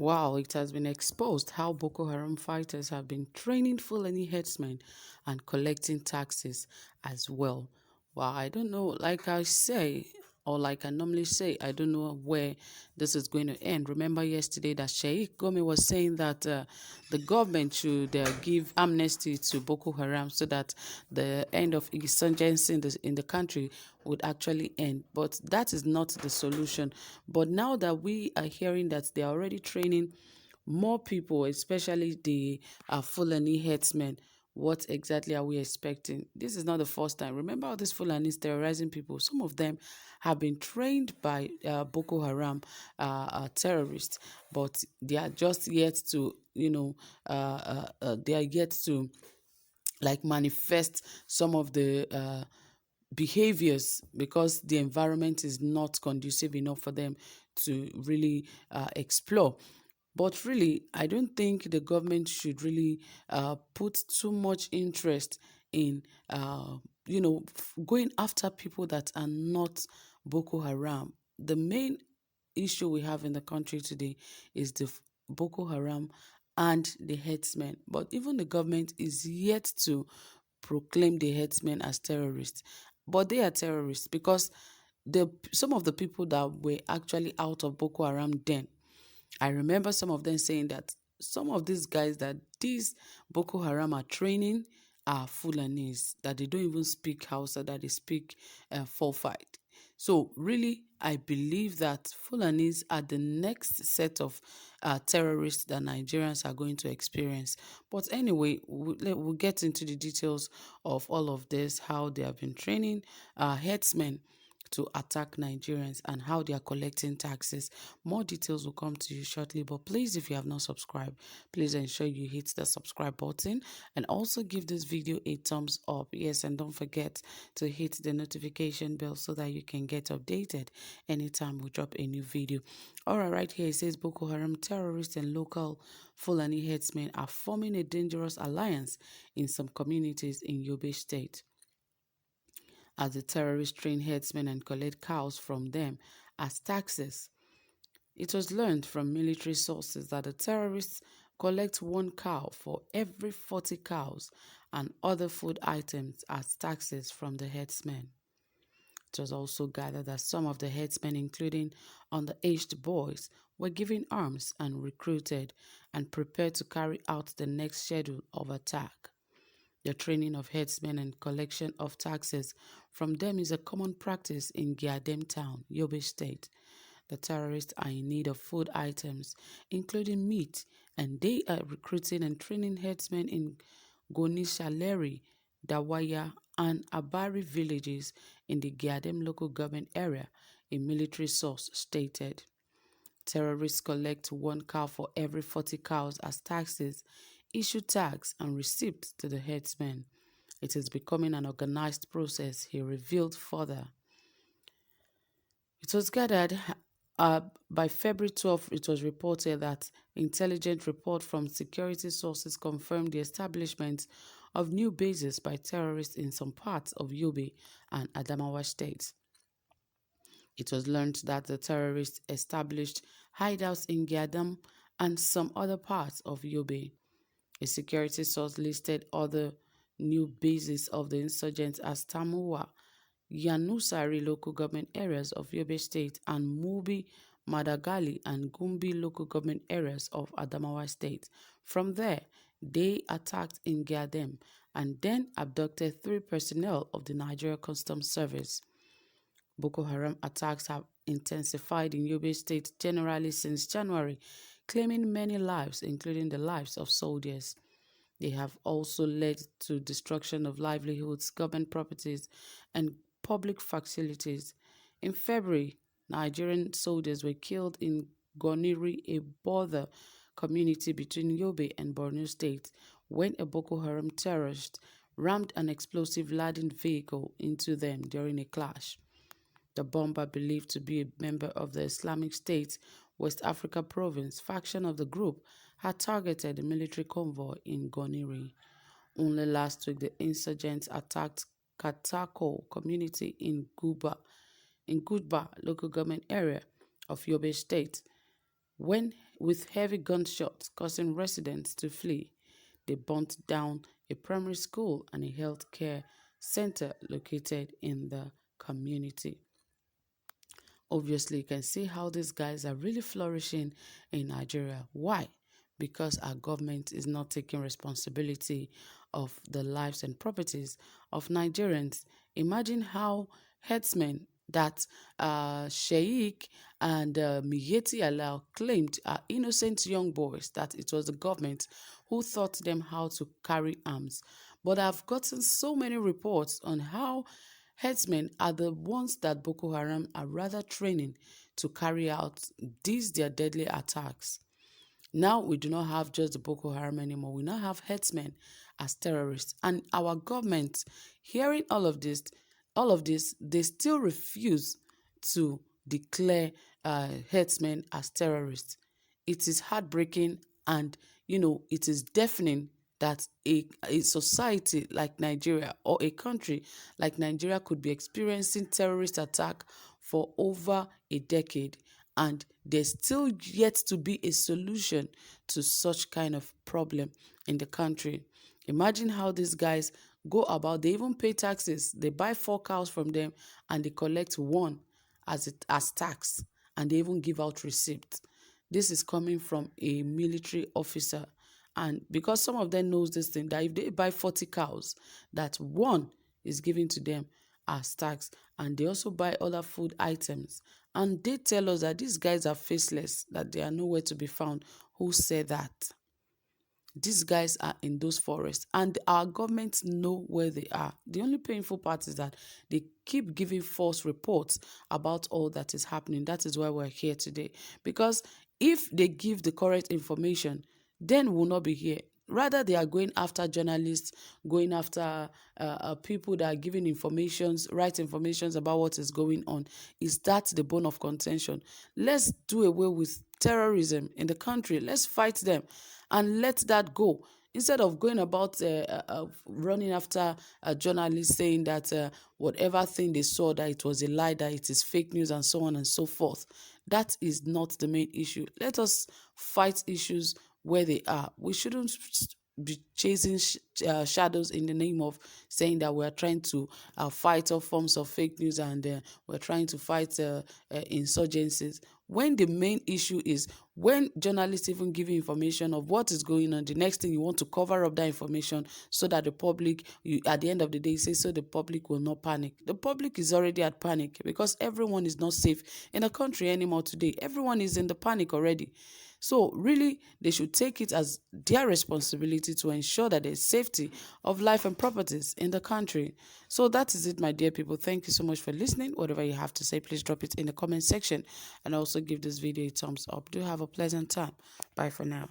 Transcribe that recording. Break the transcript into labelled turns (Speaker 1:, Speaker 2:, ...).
Speaker 1: Wow, it has been exposed how Boko Haram fighters have been training Fulani herdsmen and collecting taxes as well. Wow, I don't know, like I say, or like I normally say, I don't know where this is going to end. Remember yesterday that Sheikh Gome was saying that the government should give amnesty to Boko Haram so that the end of insurgency in the country would actually end. But that is not the solution. But now that we are hearing that they are already training more people, especially the Fulani herdsmen, what exactly are we expecting? This is not the first time. Remember all these Fulanis terrorizing people? Some of them have been trained by Boko Haram terrorists, but they are just yet to, they are yet to like manifest some of the behaviors because the environment is not conducive enough for them to really explore. But really, I don't think the government should really put too much interest in, going after people that are not Boko Haram. The main issue we have in the country today is the Boko Haram and the herdsmen. But even the government is yet to proclaim the herdsmen as terrorists. But they are terrorists because some of the people that were actually out of Boko Haram then, I remember some of them saying that some of these guys that these Boko Haram are training are Fulanis, that they don't even speak Hausa, that they speak Fulfide. So really, I believe that Fulanis are the next set of terrorists that Nigerians are going to experience. But anyway, we'll get into the details of all of this, how they have been training headsmen to attack Nigerians and how they are collecting taxes. More details will come to you shortly, but please, if you have not subscribed, please ensure you hit the subscribe button and also give this video a thumbs up. Yes, and don't forget to hit the notification bell so that you can get updated anytime we drop a new video. All right, here it says Boko Haram terrorists and local Fulani herdsmen are forming a dangerous alliance in some communities in Yobe State as the terrorists train herdsmen and collect cows from them as taxes. It was learned from military sources that the terrorists collect one cow for every 40 cows and other food items as taxes from the herdsmen. It was also gathered that some of the herdsmen, including underaged boys, were given arms and recruited and prepared to carry out the next schedule of attack. The training of herdsmen and collection of taxes from them is a common practice in Giadem town, Yobe State. The terrorists are in need of food items, including meat, and they are recruiting and training herdsmen in Gonishaleri, Dawaya, and Abari villages in the Giadem local government area, a military source stated. Terrorists collect one cow for every 40 cows as taxes, issue tags and receipts to the herdsmen. It is becoming an organized process, he revealed further. It was gathered by February 12th, it was reported that intelligence report from security sources confirmed the establishment of new bases by terrorists in some parts of Yobe and Adamawa states. It was learned that the terrorists established hideouts in Giadam and some other parts of Yobe. A security source listed other new bases of the insurgents as Tamuwa, Yanusari local government areas of Yobe State, and Mubi, Madagali, and Gumbi local government areas of Adamawa State. From there, they attacked in Giadem and then abducted 3 personnel of the Nigeria Customs Service. Boko Haram attacks have intensified in Yobe State generally since January, claiming many lives, including the lives of soldiers. They have also led to destruction of livelihoods, government properties, and public facilities. In February, Nigerian soldiers were killed in Goniri, a border community between Yobe and Borno State, when a Boko Haram terrorist rammed an explosive-laden vehicle into them during a clash. The bomber, believed to be a member of the Islamic State West Africa Province faction of the group, had targeted a military convoy in Goniri. Only last week, the insurgents attacked Katako community in Gudba local government area of Yobe State, when with heavy gunshots causing residents to flee. They burnt down a primary school and a health care center located in the community. Obviously, you can see how these guys are really flourishing in Nigeria. Why? Because our government is not taking responsibility of the lives and properties of Nigerians. Imagine how herdsmen that Sheikh and Miyetti Allah claimed are innocent young boys, that it was the government who taught them how to carry arms. But I've gotten so many reports on how herdsmen are the ones that Boko Haram are rather training to carry out these their deadly attacks. Now we do not have just the Boko Haram anymore. We now have herdsmen as terrorists. And our government, hearing all of this, they still refuse to declare herdsmen as terrorists. It is heartbreaking, and it is deafening that a society like Nigeria, or a country like Nigeria, could be experiencing terrorist attack for over a decade, and there's still yet to be a solution to such kind of problem in the country. Imagine how these guys go about. They even pay taxes. They buy 4 cows from them and they collect one as tax, and they even give out receipts. This is coming from a military officer. And because some of them knows this thing, that if they buy 40 cows, that one is given to them as tax. And they also buy other food items. And they tell us that these guys are faceless, that they are nowhere to be found. Who said that? These guys are in those forests, and our governments know where they are. The only painful part is that they keep giving false reports about all that is happening. That is why we're here today. Because if they give the correct information, then we'll not be here. Rather, they are going after journalists, going after people that are giving right informations about what is going on. Is that the bone of contention? Let's do away with terrorism in the country. Let's fight them and let that go. Instead of going about running after journalists saying that whatever thing they saw, that it was a lie, that it is fake news, and so on and so forth. That is not the main issue. Let us fight issues where they are. We shouldn't be chasing shadows in the name of saying that we're trying to fight all forms of fake news, and we're trying to fight insurgencies, when the main issue is when journalists even give you information of what is going on, the next thing you want to cover up that information so that the public, at the end of the day, say so the public will not panic. The public is already at panic because everyone is not safe in the country anymore today. Everyone is in the panic already. So really, they should take it as their responsibility to ensure that there's safety of life and properties in the country. So that is it, my dear people. Thank you so much for listening. Whatever you have to say, please drop it in the comment section, and also give this video a thumbs up. Do have a pleasant time. Bye for now.